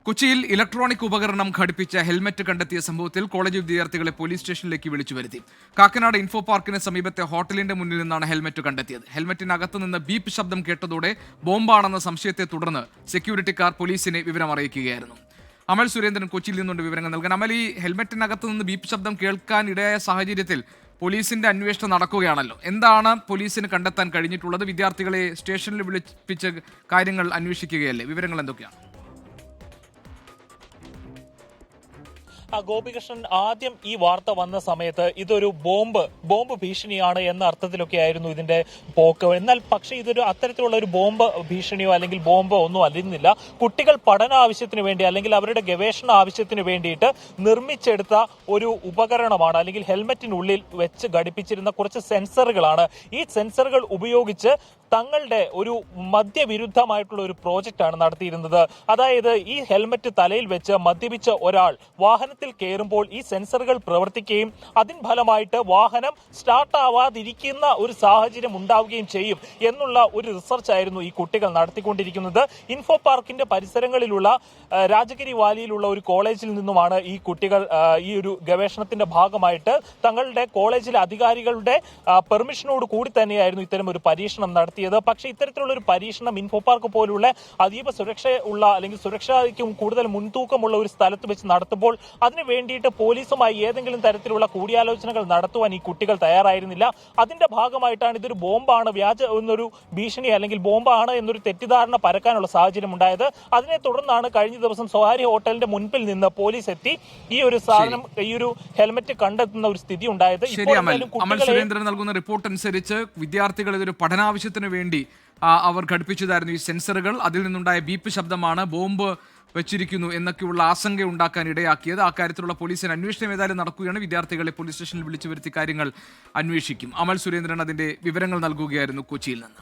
കൊച്ചിയിൽ ഇലക്ട്രോണിക് ഉപകരണം ഘടിപ്പിച്ച ഹെൽമറ്റ് കണ്ടെത്തിയ സംഭവത്തിൽ കോളേജ് വിദ്യാർത്ഥികളെ പോലീസ് സ്റ്റേഷനിലേക്ക് വിളിച്ചു വരുത്തി. കാക്കനാട് ഇൻഫോ പാർക്കിന് സമീപത്തെ ഹോട്ടലിന്റെ മുന്നിൽ നിന്നാണ് ഹെൽമറ്റ് കണ്ടെത്തിയത്. ഹെൽമറ്റിനകത്ത് നിന്ന് ബീപ്പ് ശബ്ദം കേട്ടതോടെ ബോംബാണെന്ന സംശയത്തെ തുടർന്ന് സെക്യൂരിറ്റിക്കാർ പോലീസിനെ വിവരം അറിയിക്കുകയായിരുന്നു. അമൽ സുരേന്ദ്രൻ കൊച്ചിയിൽ നിന്നുകൊണ്ട് വിവരങ്ങൾ നൽകാൻ. അമൽ, ഈ ഹെൽമറ്റിനകത്ത് നിന്ന് ബീപ്പ് ശബ്ദം കേൾക്കാൻ ഇടയായ സാഹചര്യത്തിൽ പോലീസിന്റെ അന്വേഷണം നടക്കുകയാണല്ലോ. എന്താണ് പോലീസിന് കണ്ടെത്താൻ കഴിഞ്ഞിട്ടുള്ളത്? വിദ്യാർത്ഥികളെ സ്റ്റേഷനിൽ വിളിപ്പിച്ച കാര്യങ്ങൾ അന്വേഷിക്കുകയല്ലേ? വിവരങ്ങൾ എന്തൊക്കെയാണ്? ഗോപികൃഷ്ണൻ, ആദ്യം ഈ വാർത്ത വന്ന സമയത്ത് ഇതൊരു ബോംബ് ഭീഷണിയാണ് എന്ന അർത്ഥത്തിലൊക്കെ ആയിരുന്നു ഇതിന്റെ പോക്ക്. എന്നാൽ പക്ഷേ ഇതൊരു അത്തരത്തിലുള്ള ഒരു ബോംബ് ഭീഷണിയോ അല്ലെങ്കിൽ ബോംബോ ഒന്നും അല്ലെന്നില്ല. കുട്ടികൾ പഠന ആവശ്യത്തിന് വേണ്ടി അല്ലെങ്കിൽ അവരുടെ ഗവേഷണ ആവശ്യത്തിന് വേണ്ടിയിട്ട് നിർമ്മിച്ചെടുത്ത ഒരു ഉപകരണമാണ്. അല്ലെങ്കിൽ ഹെൽമറ്റിനുള്ളിൽ വെച്ച് ഘടിപ്പിച്ചിരുന്ന കുറച്ച് സെൻസറുകളാണ്. ഈ സെൻസറുകൾ ഉപയോഗിച്ച് തങ്ങളുടെ ഒരു മദ്യവിരുദ്ധമായിട്ടുള്ള ഒരു പ്രോജക്റ്റാണ് നടത്തിയിരുന്നത്. അതായത് ഈ ഹെൽമറ്റ് തലയിൽ വെച്ച് മദ്യപിച്ച ഒരാൾ വാഹനത്തിൽ കയറുമ്പോൾ ഈ സെൻസറുകൾ പ്രവർത്തിക്കുകയും അതിൻ ഫലമായിട്ട് വാഹനം സ്റ്റാർട്ട് ആവാതിരിക്കുന്ന ഒരു സാഹചര്യം ഉണ്ടാവുകയും ചെയ്യും എന്നുള്ള ഒരു റിസർച്ച് ആയിരുന്നു ഈ കുട്ടികൾ നടത്തിക്കൊണ്ടിരിക്കുന്നത്. ഇൻഫോ പാർക്കിന്റെ പരിസരങ്ങളിലുള്ള രാജഗിരി വാലിയിലുള്ള ഒരു കോളേജിൽ നിന്നുമാണ് ഈ കുട്ടികൾ ഈ ഒരു ഗവേഷണത്തിന്റെ ഭാഗമായിട്ട് തങ്ങളുടെ കോളേജിലെ അധികാരികളുടെ പെർമിഷനോട് കൂടി തന്നെയായിരുന്നു ഇത്തരം ഒരു പരീക്ഷണം നടത്തിയത്. പക്ഷേ ഇത്തരത്തിലുള്ള ഒരു പരീക്ഷണം ഇൻഫോ പാർക്ക് പോലുള്ള അതീവ സുരക്ഷയുള്ള അല്ലെങ്കിൽ സുരക്ഷയ്ക്കും കൂടുതൽ മുൻതൂക്കമുള്ള ഒരു സ്ഥലത്ത് വെച്ച് നടത്തുമ്പോൾ അതിനു വേണ്ടിയിട്ട് പോലീസുമായി ഏതെങ്കിലും തരത്തിലുള്ള കൂടിയാലോചനകൾ നടത്തുവാൻ ഈ കുട്ടികൾ തയ്യാറായിരുന്നില്ല. അതിന്റെ ഭാഗമായിട്ടാണ് ഇതൊരു ബോംബാണ്, വ്യാജ എന്നൊരു ഭീഷണി അല്ലെങ്കിൽ ബോംബാണ് എന്നൊരു തെറ്റിദ്ധാരണ പരക്കാനുള്ള സാഹചര്യം ഉണ്ടായത്. അതിനെ തുടർന്നാണ് കഴിഞ്ഞ ദിവസം സ്വകാര്യ ഹോട്ടലിന്റെ മുൻപിൽ നിന്ന് പോലീസ് എത്തി ഈ ഒരു സാധനം, ഈ ഒരു ഹെൽമറ്റ് കണ്ടെത്തുന്ന ഒരു സ്ഥിതി ഉണ്ടായത്. അമൽ സുരേന്ദ്രൻ നൽകുന്ന റിപ്പോർട്ട് അനുസരിച്ച് വിദ്യാർത്ഥികൾ ഇതൊരു പഠനാവശ്യത്തിന് വേണ്ടി അവർ ഘടിപ്പിച്ചതായിരുന്നു ഈ സെൻസറുകൾ. അതിൽ നിന്നുണ്ടായ ബീപ്പ് ശബ്ദമാണ് ബോംബ് വെച്ചിരിക്കുന്നു എന്നൊക്കെയുള്ള ആശങ്ക ഉണ്ടാക്കാൻ ഇടയാക്കിയത്. ആ കാര്യത്തിലുള്ള പോലീസിന് അന്വേഷണം ഏതായാലും നടക്കുകയാണ്. വിദ്യാർത്ഥികളെ പോലീസ് സ്റ്റേഷനിൽ വിളിച്ചു വരുത്തി കാര്യങ്ങൾ അന്വേഷിക്കും. അമൽ സുരേന്ദ്രൻ അതിന്റെ വിവരങ്ങൾ നൽകുകയായിരുന്നു കൊച്ചിയിൽ നിന്ന്.